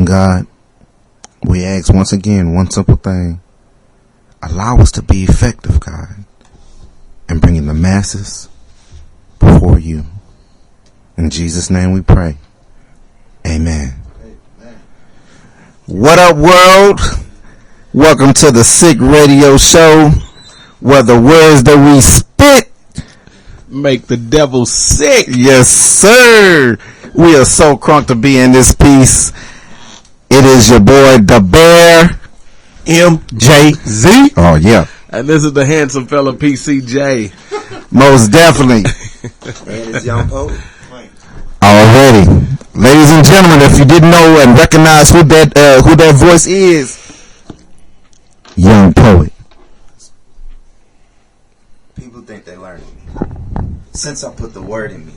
God, we ask once again one simple thing. Allow us to be effective, God, in bringing the masses before you. In Jesus' name we pray. Amen. Amen. What up, world? Welcome to the Sick Radio Show, where the words that we spit make the devil sick. Yes, sir. We are so crunk to be in this piece. It is your boy, the Bear, MJZ. Oh, yeah. And this is the handsome fella, PCJ. Most definitely. And it's Young Poet. Already. Ladies and gentlemen, if you didn't know and recognize who that voice is, Young Poet. People think they learning me. Since I put the word in me.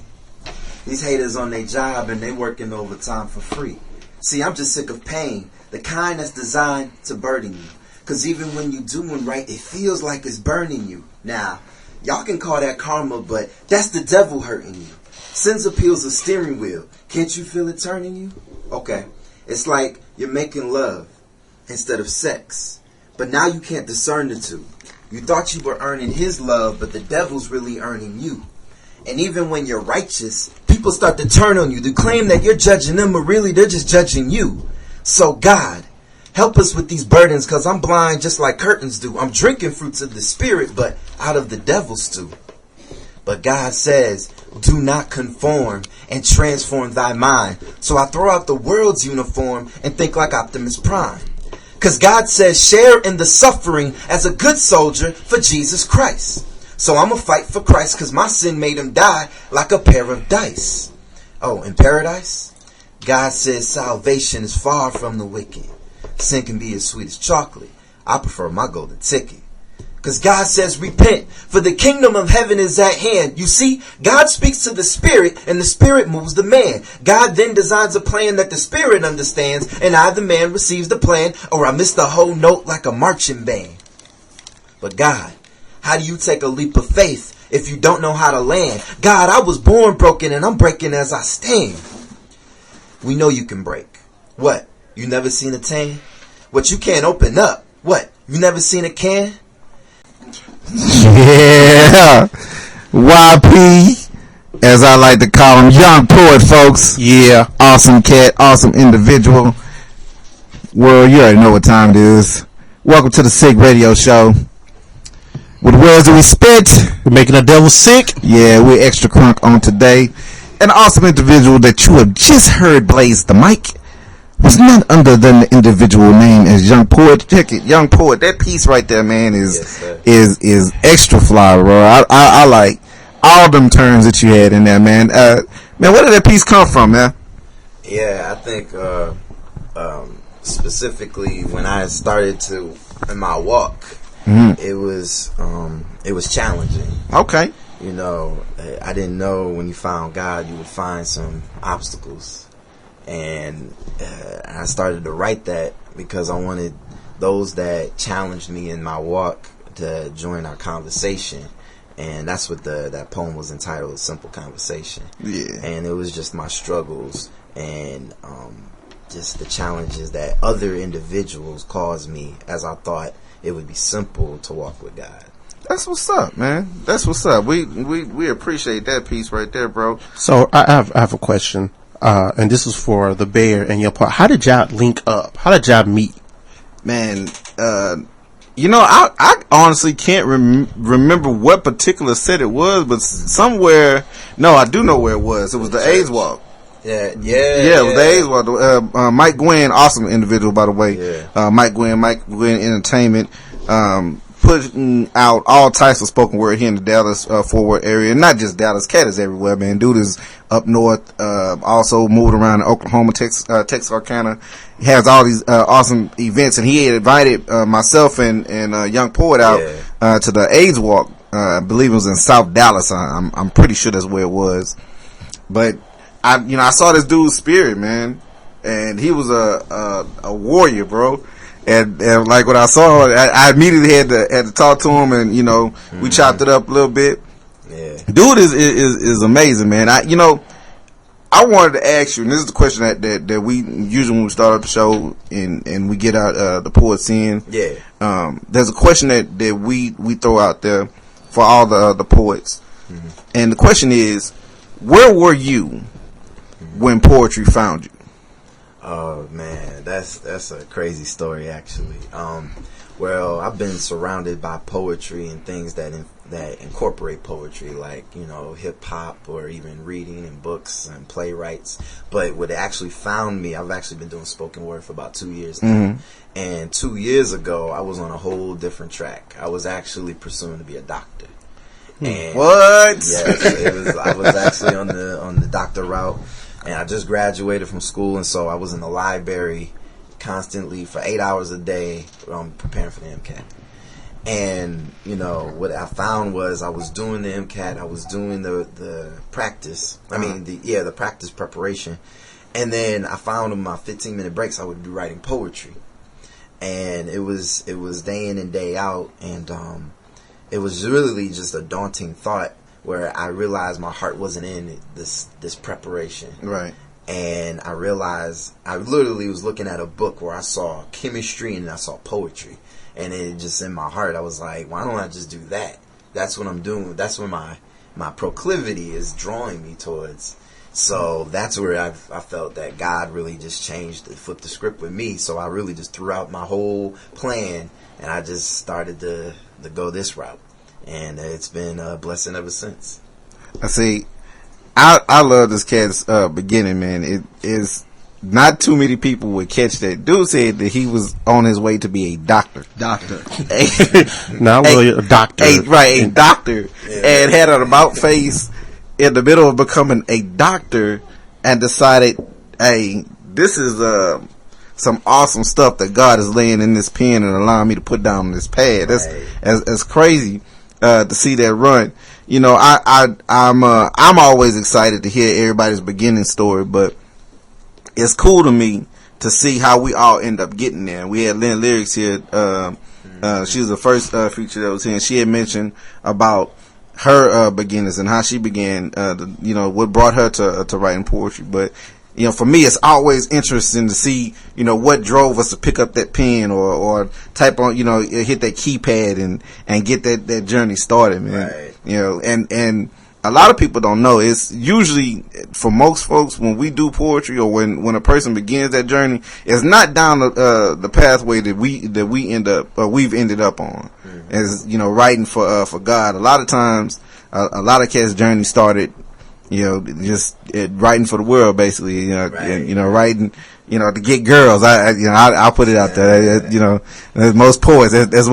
These haters on their job and they working overtime for free. See, I'm just sick of pain. The kind that's designed to burden you. Cause even when you doing right, it feels like it's burning you. Now, y'all can call that karma, but that's the devil hurting you. Sin's appeals a steering wheel. Can't you feel it turning you? Okay. It's like you're making love instead of sex. But now you can't discern the two. You thought you were earning his love, but the devil's really earning you. And even when you're righteous, people start to turn on you. They claim that you're judging them, but really they're just judging you. So God, help us with these burdens, because I'm blind just like curtains do. I'm drinking fruits of the spirit, but out of the devil's stew. But God says, do not conform and transform thy mind. So I throw out the world's uniform and think like Optimus Prime. Because God says, share in the suffering as a good soldier for Jesus Christ. So I'm going to fight for Christ because my sin made him die like a pair of dice. Oh, in paradise, God says salvation is far from the wicked. Sin can be as sweet as chocolate. I prefer my golden ticket. Because God says repent, for the kingdom of heaven is at hand. You see, God speaks to the spirit and the spirit moves the man. God then designs a plan that the spirit understands, and I, the man, receives the plan, or I miss the whole note like a marching band. But God, how do you take a leap of faith if you don't know how to land? God, I was born broken and I'm breaking as I stand. We know you can break. What? You never seen a tan? What, you can't open up? What? You never seen a can? Yeah. YP, as I like to call him, Young Poet, folks. Yeah. Awesome cat, awesome individual. Well, you already know what time it is. Welcome to the Sick Radio Show. With words that we spit, we're making the devil sick. Yeah, we're extra crunk on today. An awesome individual that you have just heard blaze the mic was none other than the individual name as Young Poet. Check it, Young Poet. That piece right there, man, is extra fly, bro. I like all them terms that you had in there, man. Man, where did that piece come from, man? Yeah, I think specifically when I started to in my walk. Mm-hmm. It was challenging. Okay. You know, I didn't know when you found God you would find some obstacles, and I started to write that because I wanted those that challenged me in my walk to join our conversation, and that's what that poem was entitled, "Simple Conversation." Yeah. And it was just my struggles and just the challenges that other individuals caused me, as I thought it would be simple to walk with God. That's what's up, man. That's what's up. We appreciate that piece right there, bro. So I have a question, and this is for the Bear and your part. How did y'all link up? How did y'all meet? Man, you know, I honestly can't remember what particular set it was, but somewhere. No, I do know where it was. It was the AIDS Walk. Yeah, it was the AIDS Walk. Mike Gwynn, awesome individual, by the way. Yeah. Mike Gwynn Entertainment, putting out all types of spoken word here in the Dallas Fort Worth area. Not just Dallas, cat is everywhere, man. Dude is up north, also moved around in Oklahoma, Texarkana. He has all these awesome events, and he had invited myself and Young Poet out to the AIDS Walk. I believe it was in South Dallas. I'm pretty sure that's where it was. But I saw this dude's spirit, man, and he was a warrior, bro. And like when I saw it, I immediately had to talk to him, and we chopped it up a little bit. Yeah, dude is amazing, man. I wanted to ask you, and this is the question that we usually when we start up the show and we get out the poets in. Yeah. There's a question that we throw out there for all the poets, and the question is, where were you when poetry found you? Oh man, that's a crazy story actually. Well, I've been surrounded by poetry and things that incorporate poetry, like, you know, hip hop or even reading and books and playwrights. But what actually found me, I've actually been doing spoken word for about 2 years now. And 2 years ago, I was on a whole different track. I was actually pursuing to be a doctor. And What? yes, I was actually on the doctor route, and I just graduated from school, and so I was in the library constantly for 8 hours a day preparing for the MCAT. And, you know, what I found was I was doing the MCAT, I was doing the practice, the practice preparation, and then I found in my 15-minute breaks I would be writing poetry. And it was day in and day out, and it was really just a daunting thought where I realized my heart wasn't in this preparation. Right. And I realized I literally was looking at a book where I saw chemistry and I saw poetry. And it just in my heart, I was like, why don't I just do that? That's what I'm doing. That's where my proclivity is drawing me towards. So that's where I felt that God really just flipped the script with me. So I really just threw out my whole plan and I just started to go this route. And it's been a blessing ever since. I see. I love this cat's beginning, man. It is not too many people would catch that. Dude said that he was on his way to be a doctor. Doctor. Not really a doctor. A doctor. Yeah. And had an about face in the middle of becoming a doctor and decided, hey, this is some awesome stuff that God is laying in this pen and allowing me to put down on this pad. That's crazy to see that run. You know, I'm always excited to hear everybody's beginning story, but it's cool to me to see how we all end up getting there. We had Lynn Lyrics here. She was the first feature that was here, and she had mentioned about her beginnings and how she began. What brought her to writing poetry. But you know, for me, it's always interesting to see, you know, what drove us to pick up that pen or type on, you know, hit that keypad and get that journey started, man. Right. You know, and a lot of people don't know. It's usually, for most folks, when we do poetry or when a person begins that journey, it's not down the pathway that we've ended up on. Mm-hmm. As, you know, writing for God. A lot of times, a lot of cats' journey started, you know, just writing for the world, basically. You know, right. And, you know, writing, you know, to get girls. I'll put it out there. You know, most poets. That's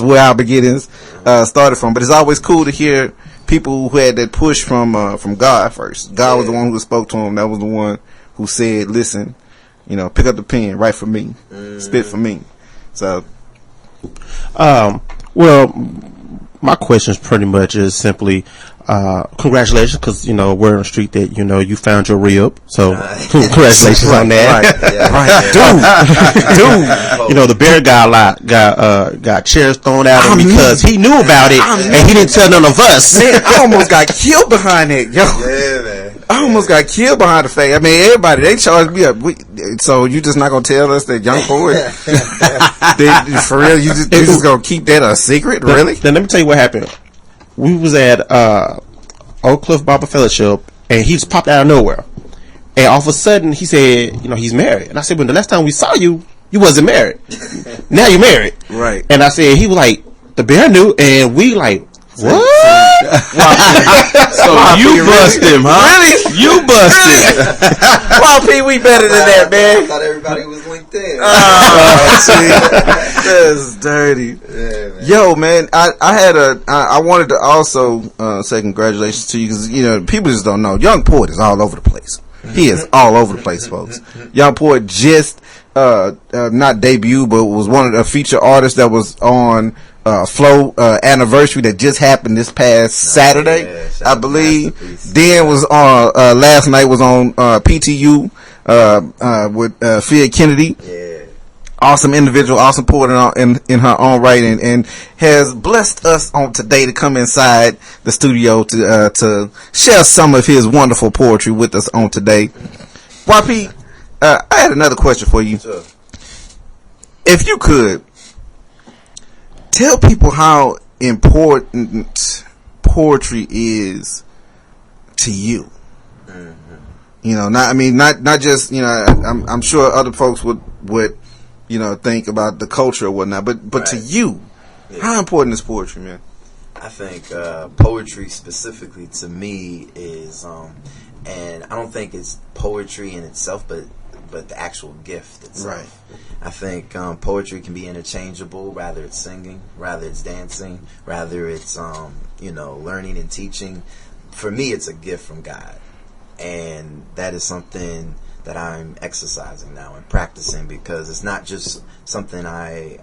where our beginnings started from. But it's always cool to hear people who had that push from God first. God was the one who spoke to him. That was the one who said, "Listen, you know, pick up the pen, write for me, spit for me." So, well, my question is pretty much is simply, congratulations, because, you know, word on the street that, you know, you found your rib. So, congratulations on that. Dude, you know, the bear guy got chairs thrown at him because he knew about it and he didn't tell none of us. Man, I almost got killed behind it, yo. Yeah, man. I almost got killed behind the face. I mean, everybody, they charged me up. So you just not gonna tell us that young poet? For real, you just gonna keep that a secret? Really? Then let me tell you what happened. We was at Oak Cliff Barber Fellowship, and he just popped out of nowhere. And all of a sudden, he said, you know, he's married. And I said, well, the last time we saw you, you wasn't married. Now you're married. Right. And I said, he was like, the bear knew, and we like, what? So you bust him, huh? Really? You busted. Wow, P, we better than that, man. I thought everybody was LinkedIn. That's dirty. Yeah, man. Yo, man, I wanted to also say congratulations to you, because, you know, people just don't know. Young Poet is all over the place. He is all over the place, folks. Young Poet just not debut, but was one of the feature artists that was on Flow anniversary that just happened this past Saturday, I believe. Then was on last night was on PTU with Fia Kennedy. Yeah. awesome individual, awesome poet in her own right, and has blessed us on today to come inside the studio to share some of his wonderful poetry with us on today. YP, I had another question for you. Sure. If you could tell people how important poetry is to you. You know, not just, you know, I'm sure other folks would, you know, think about the culture or whatnot, but right. To you, how important is poetry, man? I think poetry specifically to me is, and I don't think it's poetry in itself, but the actual gift itself. Right. I think poetry can be interchangeable, rather it's singing, rather it's dancing, rather it's you know, learning and teaching. For me, it's a gift from God, and that is something that I'm exercising now and practicing, because it's not just something I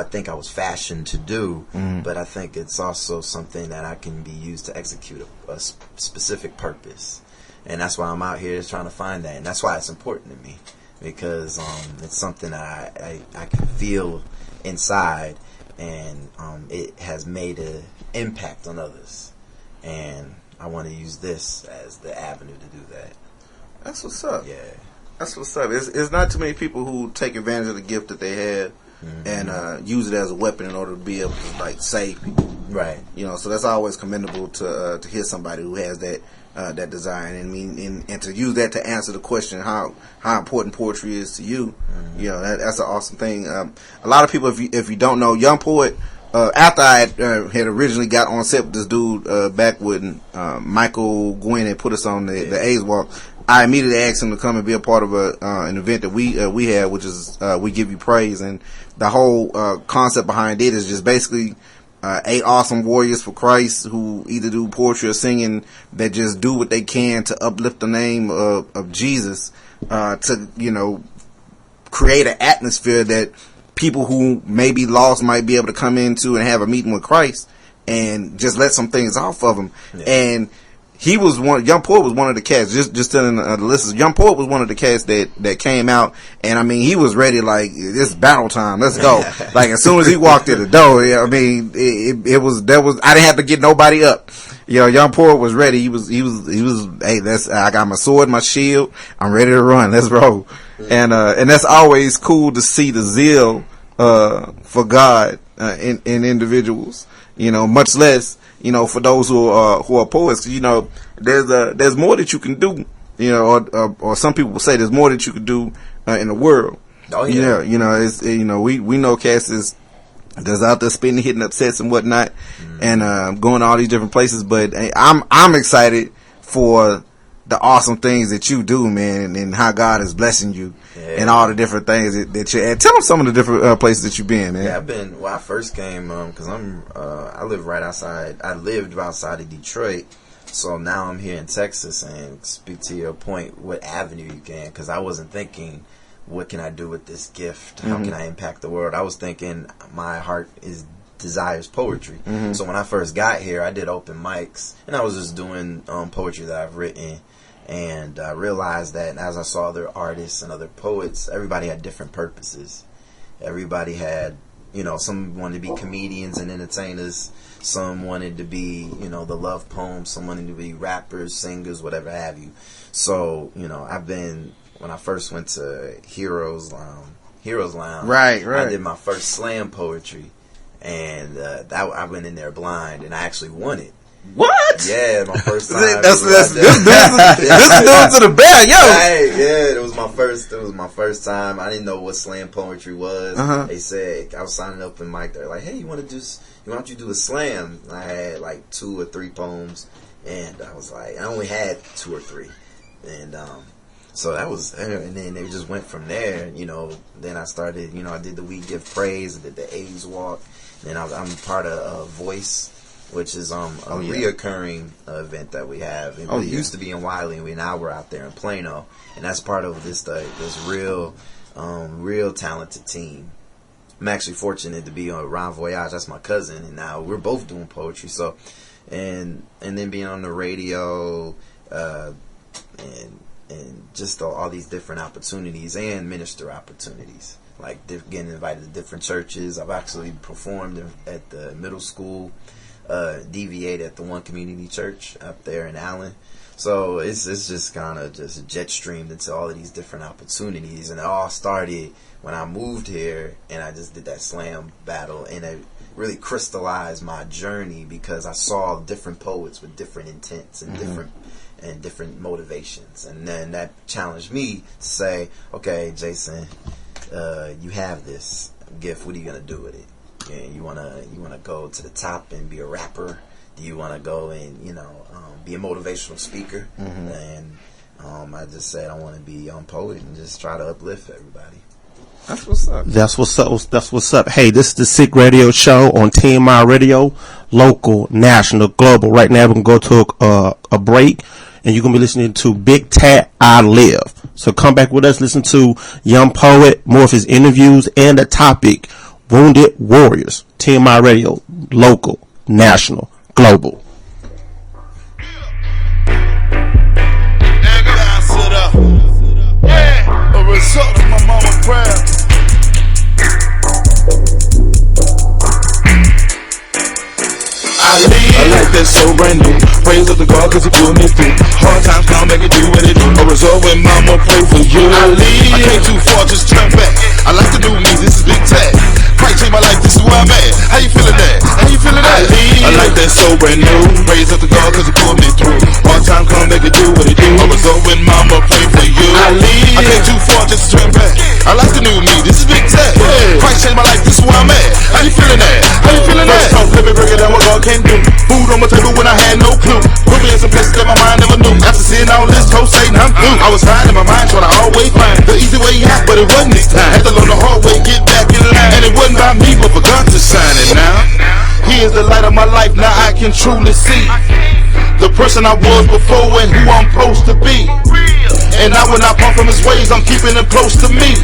think I was fashioned to do, but I think it's also something that I can be used to execute a specific purpose. And that's why I'm out here trying to find that. And that's why it's important to me, because it's something that I can feel inside, and it has made an impact on others. And I want to use this as the avenue to do that. That's what's up. Yeah. That's what's up. It's not too many people who take advantage of the gift that they have and use it as a weapon in order to be able to, like, save people. Right. You know, so that's always commendable to hear somebody who has that desire, and to use that to answer the question how important poetry is to you. You know, that's an awesome thing. A lot of people, if you don't know, Young Poet, after I had originally got on set with this dude back when Michael Gwynn had put us on the A's Walk, I immediately asked him to come and be a part of an event that we had, which is We Give You Praise, and the whole concept behind it is just basically 8 awesome warriors for Christ who either do poetry or singing that just do what they can to uplift the name of Jesus, to, you know, create an atmosphere that people who may be lost might be able to come into and have a meeting with Christ and just let some things off of them. Yeah. And he was Young Poet was one of the cats, just telling the listeners, Young Poet was one of the cats that came out, and I mean, he was ready, like, it's battle time, let's go. Like, as soon as he walked in the door, I mean, I didn't have to get nobody up. You know, Young Poet was ready. He was, hey, I got my sword, my shield, I'm ready to run, let's roll. And that's always cool to see the zeal, for God, in individuals, you know, much less, you know, for those who are poets. You know, there's more that you can do, you know, or some people will say there's more that you can do in the world. Oh yeah. You know, it's, you know, we know cats that's out there spinning, hitting up sets and whatnot, and going to all these different places. But I'm excited for the awesome things that you do, man, and how God is blessing you, and all the different things that you're at. Tell them some of the different places that you've been, man. Yeah, I've been, I first came, cause I lived right outside of Detroit. So now I'm here in Texas, and speak to your point, what avenue you can, cause I wasn't thinking, what can I do with this gift? How can I impact the world? I was thinking my heart desires poetry. So when I first got here, I did open mics, and I was just doing poetry that I've written. And I realized that as I saw other artists and other poets, everybody had different purposes. Everybody had, you know, some wanted to be comedians and entertainers. Some wanted to be, you know, the love poems. Some wanted to be rappers, singers, whatever have you. So, you know, when I first went to Heroes Lounge. Right. I did my first slam poetry. And I went in there blind, and I actually won it. What? Yeah, my first time. This is doing to the bear, yo. Right, yeah, it was my first time. I didn't know what slam poetry was. They said I was signing up in mic. They're like, "Hey, why don't you do a slam?" And I had like 2 or 3 poems, and I was like, I only had 2 or 3, and so that was, and then they just went from there. You know, then I started. You know, I did the We Give Praise, I did the A's Walk, and I'm part of Voice, which is a reoccurring event that we have. It used to be in Wiley, and now we're out there in Plano, and that's part of this real talented team. I'm actually fortunate to be on Ron Voyage. That's my cousin, and now we're both doing poetry. So, and then being on the radio, and just all these different opportunities and minister opportunities. like getting invited to different churches. I've actually performed at the middle school, DV8 at the One Community Church up there in Allen. So it's just kind of just jet streamed into all of these different opportunities, and it all started when I moved here and I just did that slam battle, and it really crystallized my journey because I saw different poets with different intents and different motivations, and then that challenged me to say, okay, Jason, you have this gift. What are you gonna do with it? Yeah, you wanna go to the top and be a rapper? Do you want to go and be a motivational speaker? And I just said I want to be a poet and just try to uplift everybody. That's what's up. That's what's up. That's what's up. Hey, this is the Sick Radio Show on TMI Radio, local, national, global. Right now, we're going to go to a break, and you're going to be listening to Big Tat, I Live. So come back with us, listen to Young Poet, more of his interviews, and the topic, Wounded Warriors. TMI Radio, local, national, global. A result of my mama's prayer. I like that so brand new. Praise of the God cause he pulled me through. Hard times come back and do what it do. A result when mama pray for you. I came too far, just turn back. I like the new me, this is Big Tat. Christ changed my life, this is where I'm at. How you feeling that? How you feeling that? I like that so brand new. Praise of the God cause he pulled me through. Hard times come back and do what it do. A result when mama pray for you. I came too far, just turn back. I like the new me, this is Big Tat. Christ changed my life, this is where I'm at. How you feeling that? How you feeling that? Let me break it down what God can do. Food on my table when I had no clue. Put me in some places that my mind never knew. After seeing all this, told Satan I'm through. I was hiding in my mind trying to always find the easy way out, but it wasn't this time. Had to learn the hard way, get back in line. And it wasn't by me, but for God to shine it now. He is the light of my life, now I can truly see the person I was before and who I'm supposed to be. And now when I come from his ways, I'm keeping him close to me.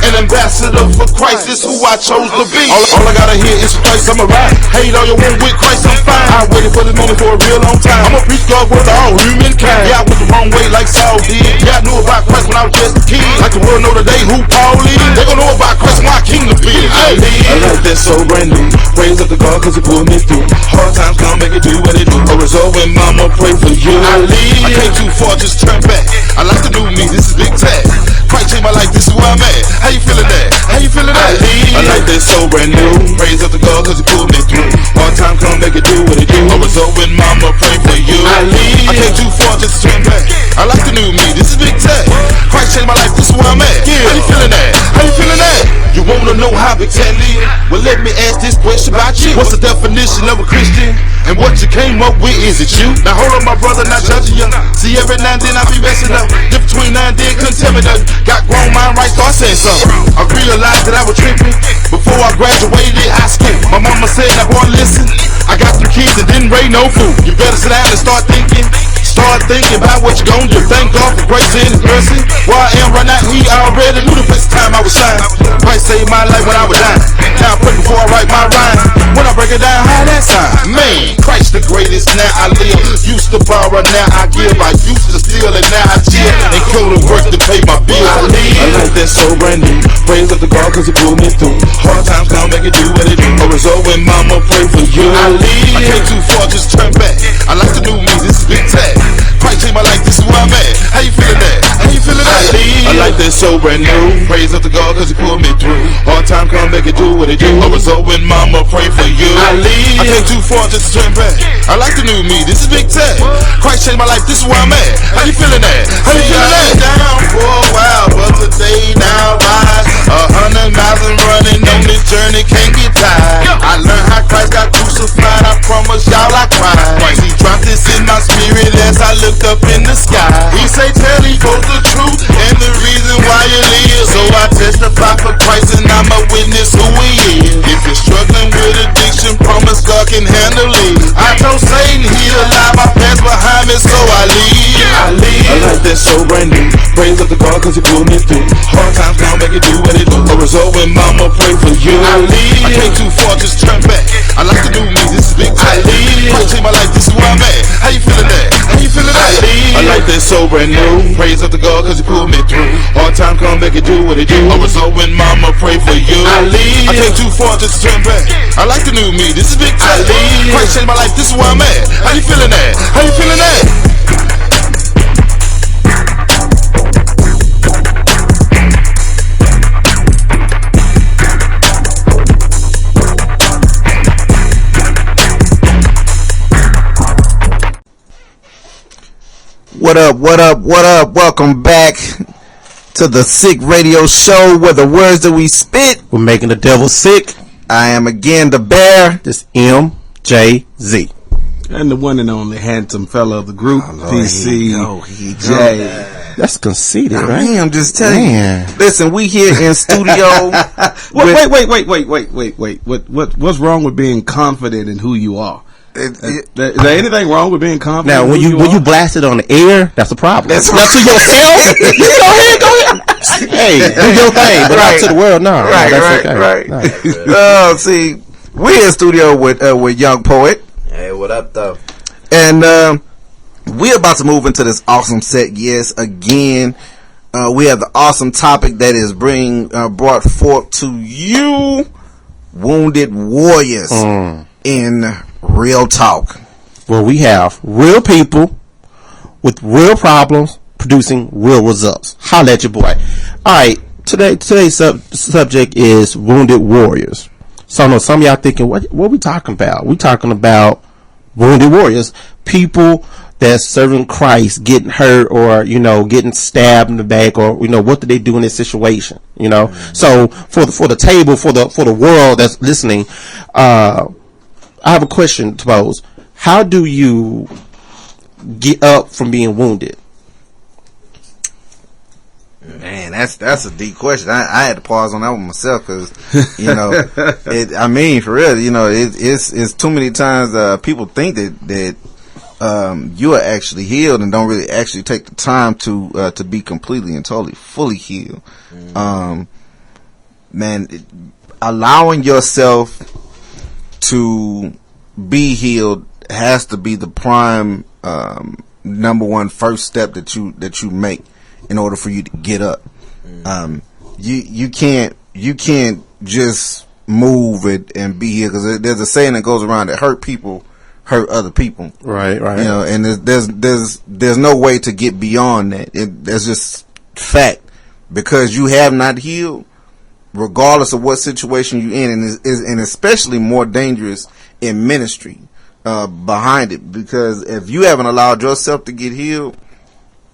An ambassador for Christ is who I chose to be. All I gotta hear is Christ, I'm a ride. Hate all you want with Christ, I'm fine. I waited for this moment for a real long time. I'ma preach God's word to all humankind. Yeah, I went the wrong way like Saul did. Yeah, I knew about Christ when I was just a kid. Like the world know today who Paul is. They gon' know about Christ when I kingdom be. I like that so brand new. Praise up to God cause he pulled me through. Hard times come back and do what they do. A result when mama pray for you. I came too far, just turn back. I like the new me, this is Big Tat. Christ changed my life, this is where I'm at. How you feeling that? How you feeling that? I like that so brand new. Praise up to God cause he pulled me through. Hard time come back and do what it do. A result when mama pray for you. I came too far just to turn back. I like the new me, this is Big Tat. Christ changed my life, this is where I'm at. How you feeling that? How you feeling that? You wanna know how Big Tat live? Well, let me ask this question about you. What's the definition of a Christian? And what you came up with, is it you? Now hold on my brother, not judging you. See every now and then I be messing up. Dip between now and then, couldn't tell me nothing. Got grown mind right, start saying something. I realized that I was tripping before I graduated high school. My mama said, now boy listen, I got 3 kids and didn't raise no food. You better sit down and start thinking. Start thinking about what you gon' do. Thank God for grace and his mercy. Where I am right now, he already knew the best time I was shining. Christ saved my life when I was dying. Now I pray before I write my rhyme. When I break it down, how that sound? Man, Christ the greatest, now I live. Used to borrow, now I give. I used to steal and now I chill. And go to work to pay my bills. I like that so brand new. Praise up to God cause he pulled me through. Hard times come back and do what they do. A result when mama pray for you. I came too far, just turn back. I like the new me, this is Big Tat. Christ changed my life, this is where I'm at. How you feeling that? How you feeling that? I like that so brand new. Praise up to God cause he pulled me through. Hard time come back and do what they do. A result when mama pray for you. I came too far just to turn back. I like the new me, this is Big Tat. Christ changed my life, this is where I'm at. How you feeling that? How you feeling that? Down for a while, but today now rise. 100 miles and running on this journey, can't get tired. I learned how Christ got crucified, I promise y'all I cried. Christ, he dropped this in my spirit as I looked up in the sky. He say tell these folks the truth and the reason why you live. So I testify for Christ and I'm a witness who he is. If you're struggling with addiction, promise God can handle it. I told Satan he alive, my past behind me, so I leave. I like that so brand new. Praise up to God cause he pulled me through. Hard times come back and do what they do. A result when mama pray for you. I came too far, just turn back. I like the new me, this is Big Tat. Christ changed my life, this is where I'm at. How you feeling that? How you feeling that? I like that so brand new. Praise up to God cause he pulled me through. Hard time come back and do what it do. A result when mama pray for you. I came too far just to turn back. I like the new me, this is big time. Christ changed my life, this is where I'm at. How you feeling that? How you feeling that? What up, what up, what up? Welcome back to the Sick Radio Show, where the words that we spit, we're making the devil sick. I am again the bear. This MJZ. And the one and only handsome fella of the group, PCJ. That's conceited, right? Man, I'm just telling you. Listen, we here in studio. Wait. What's wrong with being confident in who you are? Is there anything wrong with being confident? Now, when you blast it on the air, that's a problem. That's to yourself. Go ahead. Hey, do your thing, but not to the world. No, Right. See, we're in studio with Young Poet. Hey, what up, though? And we're about to move into this awesome set. Yes, again, we have the awesome topic that is brought forth to you, Wounded Warriors, in real talk. Well, we have real people with real problems producing real results. Holla at your boy. Alright, today's subject is Wounded Warriors. So I know some of y'all thinking, what we talking about? We talking about Wounded Warriors. People that's serving Christ, getting hurt, or, getting stabbed in the back, or, what do they do in this situation? So for the table, for the world that's listening, I have a question to pose. How do you get up from being wounded? Man, that's a deep question. I had to pause on that one myself because, for real, it's too many times people think that you are actually healed and don't really actually take the time to be completely and totally fully healed. Allowing yourself to be healed has to be the prime number one first step that you make in order for you to get up. You can't just move it and be here, because there's a saying that goes around that hurt people hurt other people. Right. And there's no way to get beyond that. That's just fact, because you have not healed, regardless of what situation you're in, and especially more dangerous in ministry behind it, because if you haven't allowed yourself to get healed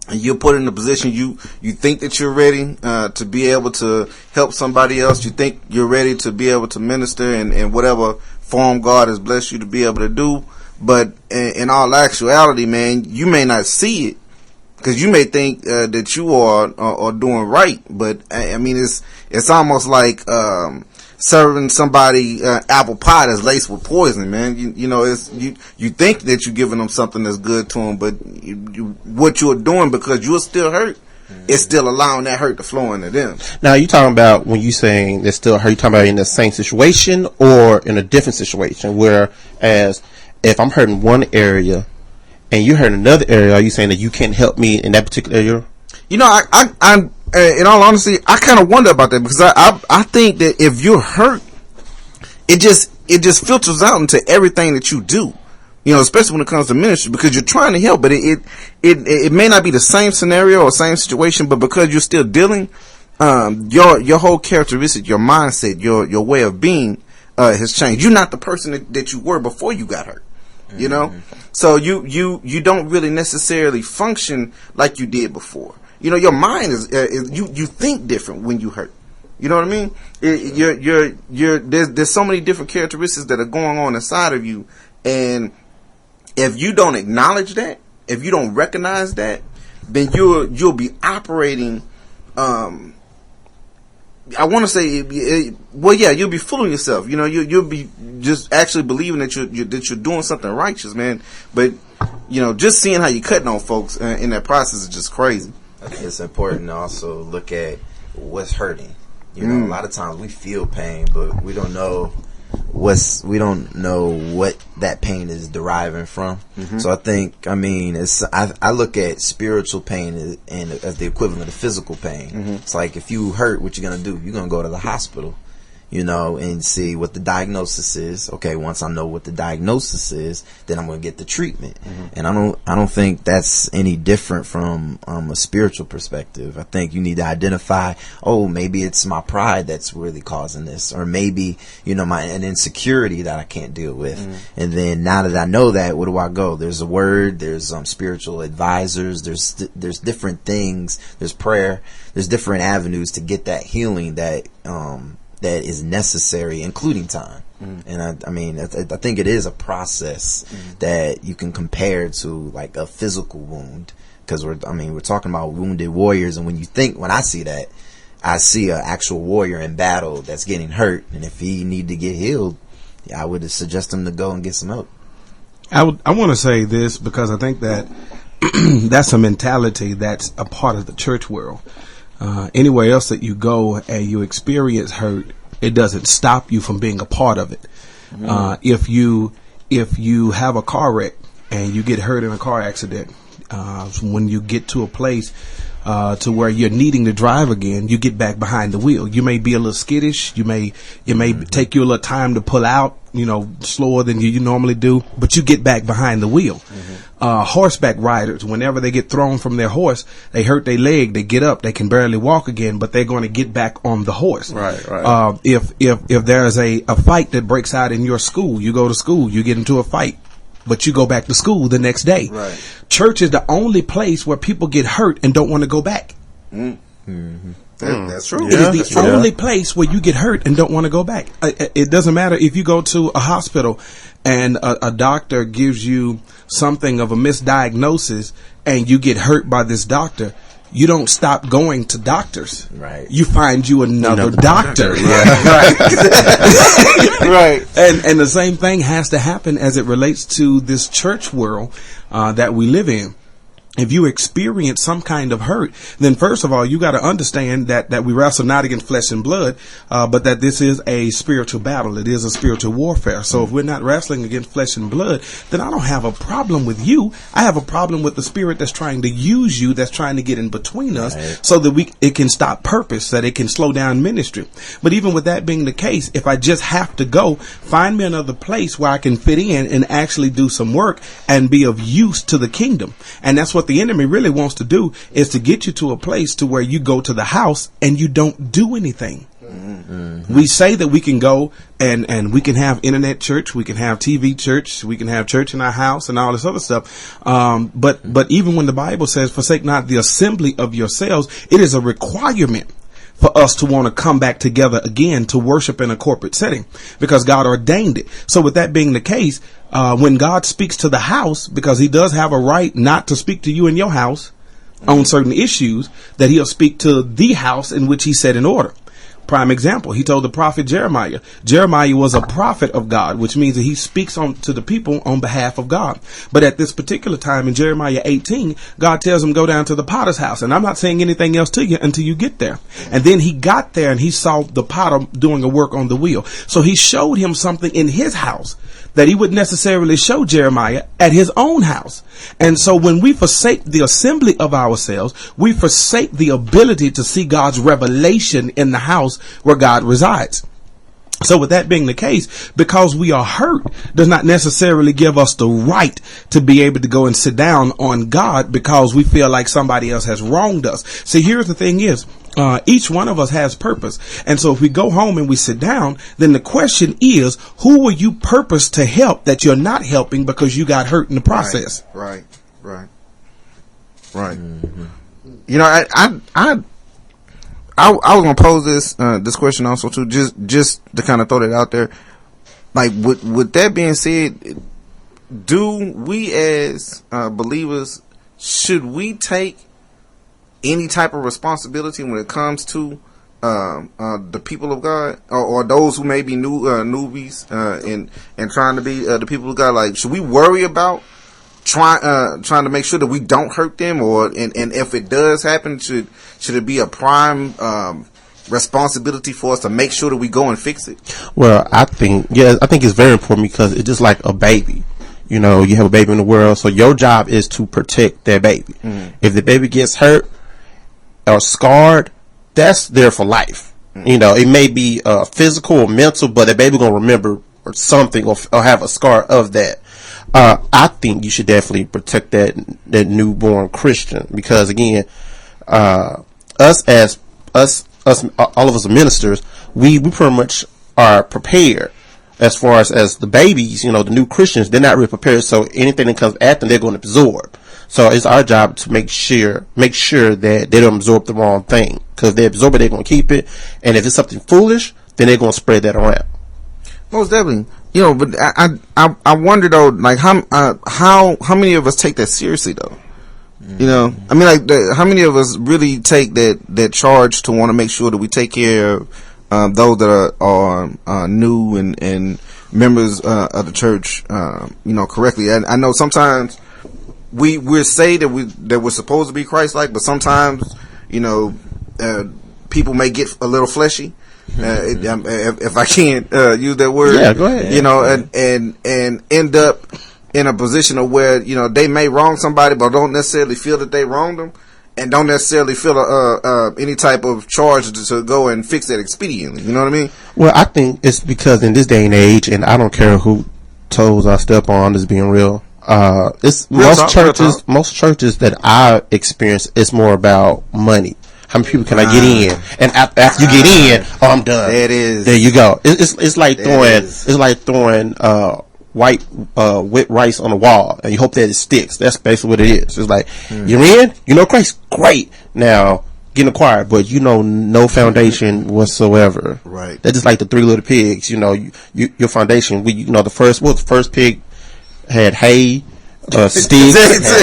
and you're put in a position you think that you're ready to be able to help somebody else, you think you're ready to be able to minister in whatever form God has blessed you to be able to do, but in all actuality, man, you may not see it, because you may think that you are doing right, but I mean, it's almost like serving somebody apple pie that's laced with poison, man. You think that you're giving them something that's good to them, but what you're doing, because you're still hurt, it's still allowing that hurt to flow into them. Now, you talking about, when you saying they're still hurt, you talking about in the same situation or in a different situation? Whereas if I'm hurting one area and you hurt another area, are you saying that you can't help me in that particular area? I in all honesty, I kind of wonder about that, because I think that if you're hurt, it just filters out into everything that you do. Especially when it comes to ministry, because you're trying to help, but it may not be the same scenario or same situation, but because you're still dealing, your whole characteristic, your mindset, your way of being has changed. You're not the person that you were before you got hurt. So you don't really necessarily function like you did before. Your mind is you think different when you hurt. You know what I mean? There's so many different characteristics that are going on inside of you, and if you don't acknowledge that, if you don't recognize that, then you'll be operating. I want to say, you'll be fooling yourself. You'll be just actually believing that you're doing something righteous, man. But just seeing how you're cutting on folks in that process is just crazy. I think it's important to also look at what's hurting. A lot of times we feel pain, but we don't know we don't know what that pain is deriving from. So I think, I mean, I look at spiritual pain as the equivalent of physical pain. It's like, if you hurt, what you're gonna do? You're gonna go to the hospital, you know, and see what the diagnosis is. Okay, once I know what the diagnosis is, then I'm going to get the treatment. And I don't think that's any different from a spiritual perspective. I think you need to identify, oh, maybe it's my pride that's really causing this, or maybe, you know, an insecurity that I can't deal with. And then now that I know that, where do I go? There's a word, there's spiritual advisors, there's different things, there's prayer, there's different avenues to get that healing that is necessary, including time. And I mean, I think it is a process that you can compare to like a physical wound, because we're talking about wounded warriors, and when I see that, I see an actual warrior in battle that's getting hurt, and if he need to get healed, I would suggest him to go and get some help. I want to say this because I think that that's a mentality that's a part of the church world. Anywhere else that you go and you experience hurt, it doesn't stop you from being a part of it. If you have a car wreck and you get hurt in a car accident, when you get to a place to where you're needing to drive again, you get back behind the wheel. You may be a little skittish. It may take you a little time to pull out, you know, slower than you normally do, but you get back behind the wheel. Horseback riders, whenever they get thrown from their horse, they hurt their leg, they get up, they can barely walk again, but they're going to get back on the horse. Right. If there's a fight that breaks out in your school, you go to school, you get into a fight, but you go back to school the next day. Right. Church is the only place where people get hurt and don't want to go back. That's true. It is the only place where you get hurt and don't want to go back. It doesn't matter if you go to a hospital and a doctor gives you something of a misdiagnosis and you get hurt by this doctor. You don't stop going to doctors. Right. You find you another doctor. Right. Right. And the same thing has to happen as it relates to this church world that we live in. If you experience some kind of hurt, then first of all, you got to understand that we wrestle not against flesh and blood, but that this is a spiritual battle. It is a spiritual warfare. So if we're not wrestling against flesh and blood, then I don't have a problem with you. I have a problem with the spirit that's trying to use you, that's trying to get in between us, so that it can stop purpose, that it can slow down ministry. But even with that being the case, if I just have to go, find me another place where I can fit in and actually do some work and be of use to the kingdom. And that's what the enemy really wants to do, is to get you to a place to where you go to the house and you don't do anything. We say that we can go and we can have internet church, we can have TV church, we can have church in our house and all this other stuff. But even when the Bible says, forsake not the assembly of yourselves, it is a requirement for us to want to come back together again to worship in a corporate setting, because God ordained it. So with that being the case, when God speaks to the house, because he does have a right not to speak to you in your house on certain issues, that he'll speak to the house in which he set in order. Prime example, he told the prophet Jeremiah. Jeremiah was a prophet of God, which means that he speaks to the people on behalf of God. But at this particular time in Jeremiah 18, God tells him, go down to the potter's house. And I'm not saying anything else to you until you get there. And then he got there and he saw the potter doing a work on the wheel. So he showed him something in his house that he wouldn't necessarily show Jeremiah at his own house. And so when we forsake the assembly of ourselves, we forsake the ability to see God's revelation in the house where God resides. So with that being the case, because we are hurt does not necessarily give us the right to be able to go and sit down on God because we feel like somebody else has wronged us. See, here's the thing is, each one of us has purpose. And so if we go home and we sit down, then the question is, who will you purpose to help that you're not helping because you got hurt in the process? Right. Mm-hmm. You know, I was gonna pose this question also too, just to kind of throw that out there. Like, with that being said, do we as believers, should we take any type of responsibility when it comes to the people of God, or those who may be newbies and trying to be the people of God? Like, should we worry about trying to make sure that we don't hurt them, and if it does happen, should it be a prime responsibility for us to make sure that we go and fix it? Well, I think it's very important because it's just like a baby. You know, you have a baby in the world, so your job is to protect that baby. If the baby gets hurt or scarred, that's there for life. You know, it may be physical or mental, but the baby gonna remember or something or have a scar of that. I think you should definitely protect that newborn Christian because again, all of us as ministers, we pretty much are prepared as far as the babies, you know, the new Christians, they're not really prepared. So anything that comes at them, they're going to absorb. So it's our job to make sure that they don't absorb the wrong thing. Because if they absorb it, they're going to keep it. And if it's something foolish, then they're going to spread that around. Most definitely. You know, but I wonder though, like how many of us take that seriously though? You know, I mean, like how many of us really take that charge to want to make sure that we take care of those that are new and members of the church, you know, correctly. And I know sometimes we say that we're supposed to be Christ-like, but sometimes, you know, people may get a little fleshy. If I can't use that word, yeah, go ahead. You know, and end up in a position of where, you know, they may wrong somebody, but don't necessarily feel that they wronged them, and don't necessarily feel any type of charge to go and fix that expediently. You know what I mean? Well, I think it's because in this day and age, and I don't care who toes I step on, is being real. It's most churches that I experience, it's more about money. How many people can I get in? And after you get in, oh, I'm done. There it is. There you go. It's like throwing white wet rice on the wall, and you hope that it sticks. That's basically what it is. It's like you're in, you know Christ, great. Now get acquired, but you know no foundation whatsoever. Right. That's just like the Three Little Pigs. You know, your foundation. You know the first pig had hay, sticks,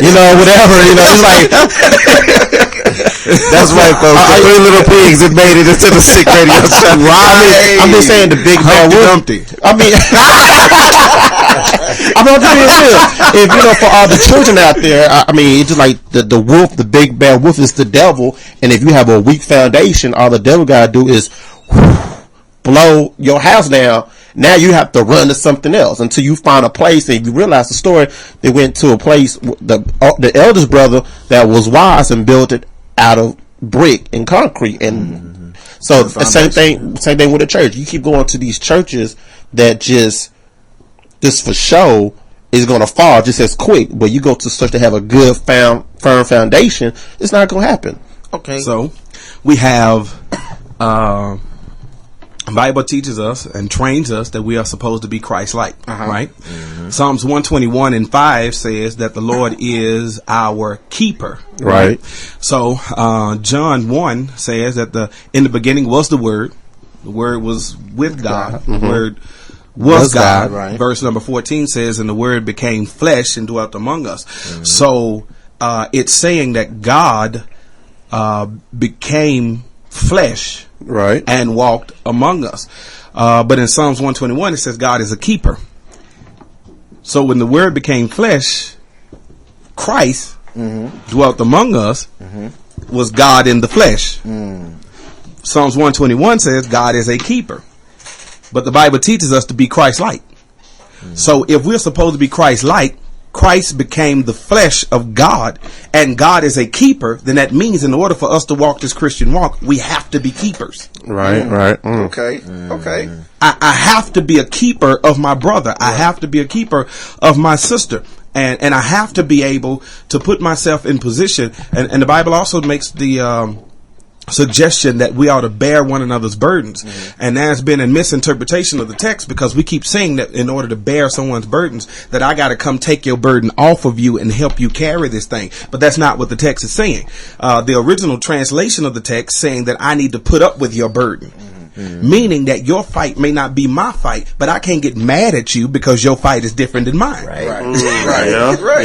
you know, whatever. You know, it's like. That's right, folks. The Three Little Pigs that made it into the sick radio show. I'm just saying the big bad wolf. I mean, I'm not being real. If you know, for all the children out there, I mean, it's just like the wolf, the big bad wolf is the devil, and if you have a weak foundation, all the devil gotta do is blow your house down. Now you have to run to something else until you find a place. And you realize the story, they went to a place, the eldest brother that was wise and built it out of brick and concrete. And so the same thing with the church. You keep going to these churches that just for show is going to fall just as quick, but you go to church to have a good firm foundation, it's not going to happen. Okay. So we have Bible teaches us and trains us that we are supposed to be Christ-like, right? Psalms 121:5 says that the Lord is our keeper, right? So John 1 says that in the beginning was the Word was with God, the Word was God. Right. Verse number 14 says, and the Word became flesh and dwelt among us. So it's saying that God became flesh, right, and walked among us. But in Psalms 121 it says God is a keeper. So when the Word became flesh, Christ dwelt among us, was God in the flesh. Psalms 121 says God is a keeper, but the Bible teaches us to be Christ-like. So if we're supposed to be Christ-like, Christ became the flesh of God, and God is a keeper, then that means in order for us to walk this Christian walk, we have to be keepers. Right. Okay. I have to be a keeper of my brother. I have to be a keeper of my sister. And I have to be able to put myself in position. And the Bible also makes the suggestion that we ought to bear one another's burdens. And there's been a misinterpretation of the text because we keep saying that in order to bear someone's burdens, that I got to come take your burden off of you and help you carry this thing. But that's not what the text is saying. The original translation of the text saying that I need to put up with your burden. Meaning that your fight may not be my fight, but I can't get mad at you because your fight is different than mine. Right.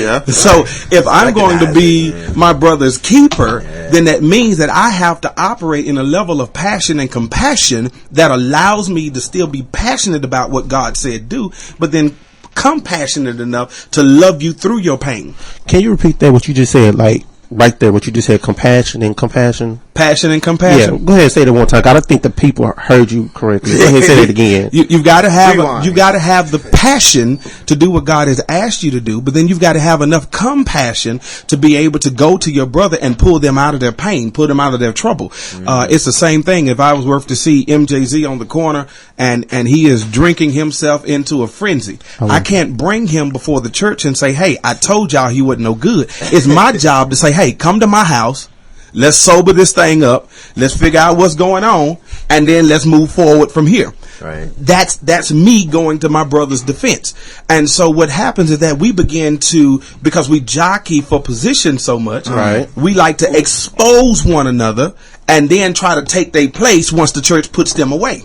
Yeah. So if I'm going to be my brother's keeper, then that means that I have to operate in a level of passion and compassion that allows me to still be passionate about what God said do, but then compassionate enough to love you through your pain. Can you repeat that, what you just said, like right there, what you just said, compassion and compassion? Passion and compassion. Yeah, go ahead and say that one time. I don't think the people heard you correctly. Go ahead and say it again. You've got to have the passion to do what God has asked you to do, but then you've got to have enough compassion to be able to go to your brother and pull them out of their pain, pull them out of their trouble. It's the same thing. If I was worth to see MJZ on the corner and he is drinking himself into a frenzy, I can't bring him before the church and say, hey, I told y'all he wasn't no good. It's my job to say, hey, come to my house. Let's sober this thing up. Let's figure out what's going on, and then let's move forward from here. Right. That's me going to my brother's defense. And so what happens is that we begin to, because we jockey for position so much, right, we like to expose one another and then try to take their place once the church puts them away.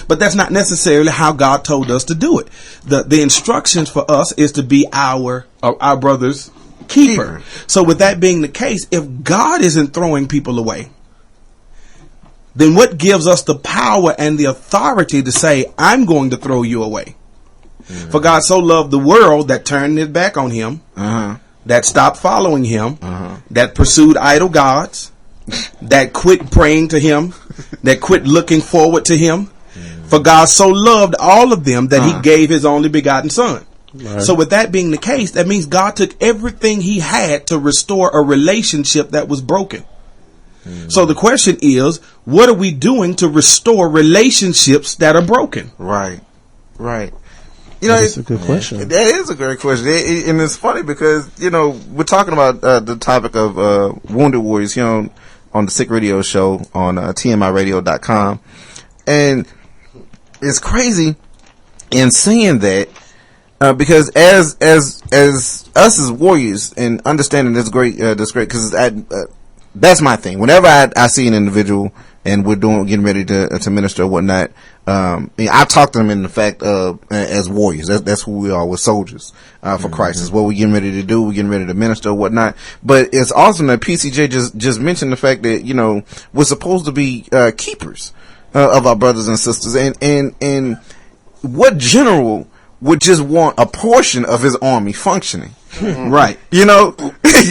But that's not necessarily how God told us to do it. The instructions for us is to be our brother's keeper. So with that being the case, if God isn't throwing people away, then what gives us the power and the authority to say, I'm going to throw you away? For God so loved the world that turned his back on him, that stopped following him, that pursued idol gods, that quit praying to him, that quit looking forward to him. For God so loved all of them that he gave his only begotten son. Right. So with that being the case, that means God took everything he had to restore a relationship that was broken. So the question is, what are we doing to restore relationships that are broken? Right. You know, that's a good question. That is a great question. And it's funny because, you know, we're talking about the topic of Wounded Warriors here on the Sick Radio Show on TMIRadio.com. And it's crazy in saying that, because as us as warriors and understanding this great, because that's my thing. Whenever I see an individual and we're getting ready to minister or whatnot, I talk to them in the fact of as warriors. That's who we are. We're soldiers for Christ. Is what we're getting ready to do. We're getting ready to minister or whatnot. But it's awesome that PCJ just mentioned the fact that, you know, we're supposed to be keepers of our brothers and sisters, and what general would just want a portion of his army functioning. Right. You know,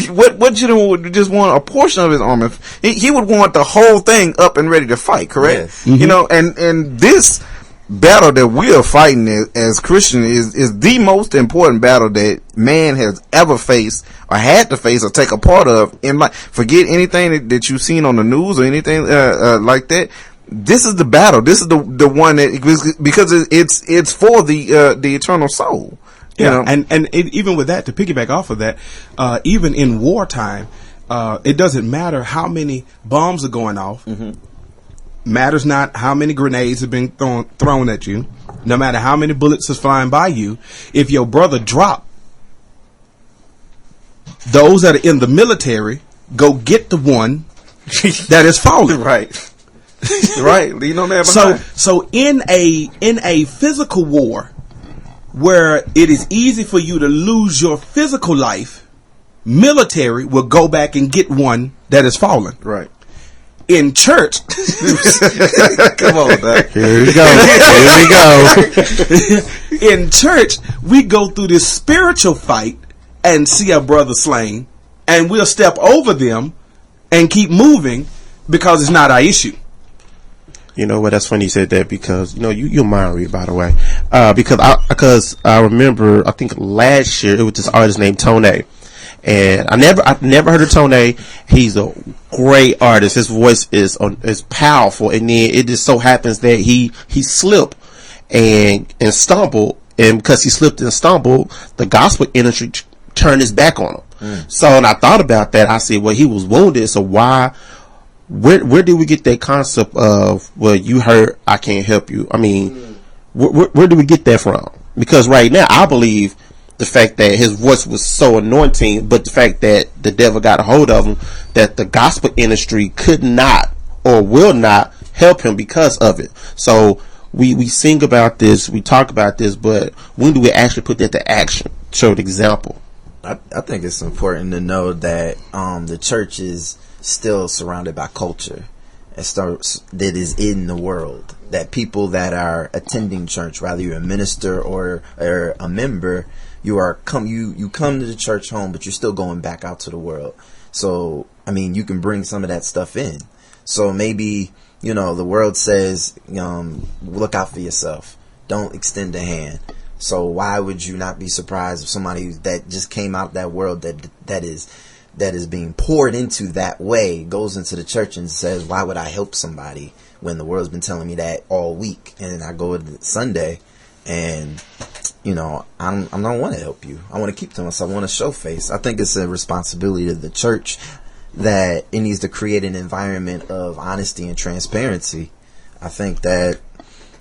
what general would just want a portion of his army? He would want the whole thing up and ready to fight, correct? Yes. You know, and this battle that we are fighting as Christians is the most important battle that man has ever faced or had to face or take a part of in life. Forget anything that you've seen on the news or anything like that. This is the battle. This is the one that, because it's for the eternal soul. You know? And even with that, to piggyback off of that, even in wartime, it doesn't matter how many bombs are going off. Matters not how many grenades have been thrown at you. No matter how many bullets is flying by you, if your brother drop, those that are in the military go get the one that is falling. Right. Right. You know that behind. So in a physical war where it is easy for you to lose your physical life, military will go back and get one that is fallen. Right. In church, come on, Doc. Here we go. In church, we go through this spiritual fight and see our brother slain, and we'll step over them and keep moving because it's not our issue. You know what? That's funny you said that, because you know you're mind read, by the way. Because I remember, I think last year it was this artist named Tone, and I've never heard of Tone. He's a great artist. His voice is powerful, and then it just so happens that he slipped and stumbled, and because he slipped and stumbled, the gospel industry turned his back on him. So, and I thought about that. I said, well, he was wounded, so why? Where did we get that concept of, well, you hurt, I can't help you? I mean, where do we get that from? Because right now, I believe the fact that his voice was so anointing, but the fact that the devil got a hold of him, that the gospel industry could not or will not help him because of it. So we sing about this, we talk about this, but when do we actually put that to action? Show an example. I think it's important to know that the church is still surrounded by culture that is in the world, that people that are attending church, whether you're a minister or a member, you come to the church home, but you're still going back out to the world. So I mean, you can bring some of that stuff in. So maybe, you know, the world says, look out for yourself. Don't extend a hand. So why would you not be surprised if somebody that just came out that world that is being poured into that way goes into the church and says, why would I help somebody when the world's been telling me that all week? And then I go to Sunday and, you know, I don't want to help you. I want to keep to myself. I want to show face. I think it's a responsibility to the church that it needs to create an environment of honesty and transparency. I think that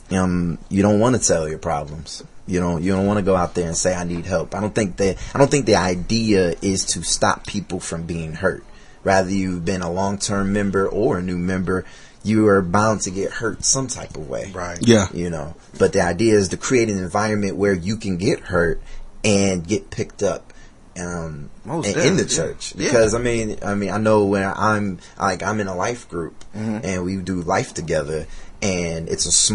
you don't want to tell your problems. You don't want to go out there and say, I need help. I don't think the idea is to stop people from being hurt. Rather, you've been a long-term member or a new member, you are bound to get hurt some type of way. Right. Yeah. You know, but the idea is to create an environment where you can get hurt and get picked up in the church. Because I mean, I know when I'm in a life group and we do life together. And it's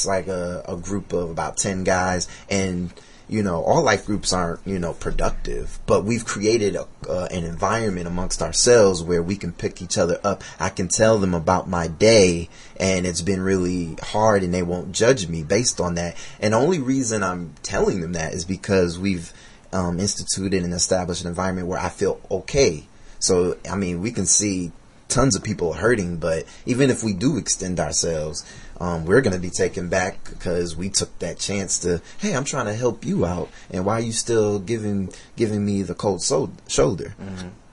like a group of about 10 guys. And, you know, all life groups aren't, you know, productive. But we've created an environment amongst ourselves where we can pick each other up. I can tell them about my day, and it's been really hard, and they won't judge me based on that. And the only reason I'm telling them that is because we've instituted and established an environment where I feel okay. So, I mean, we can see tons of people hurting, but even if we do extend ourselves, we're going to be taken back because we took that chance to, hey, I'm trying to help you out, and why are you still giving me the cold shoulder?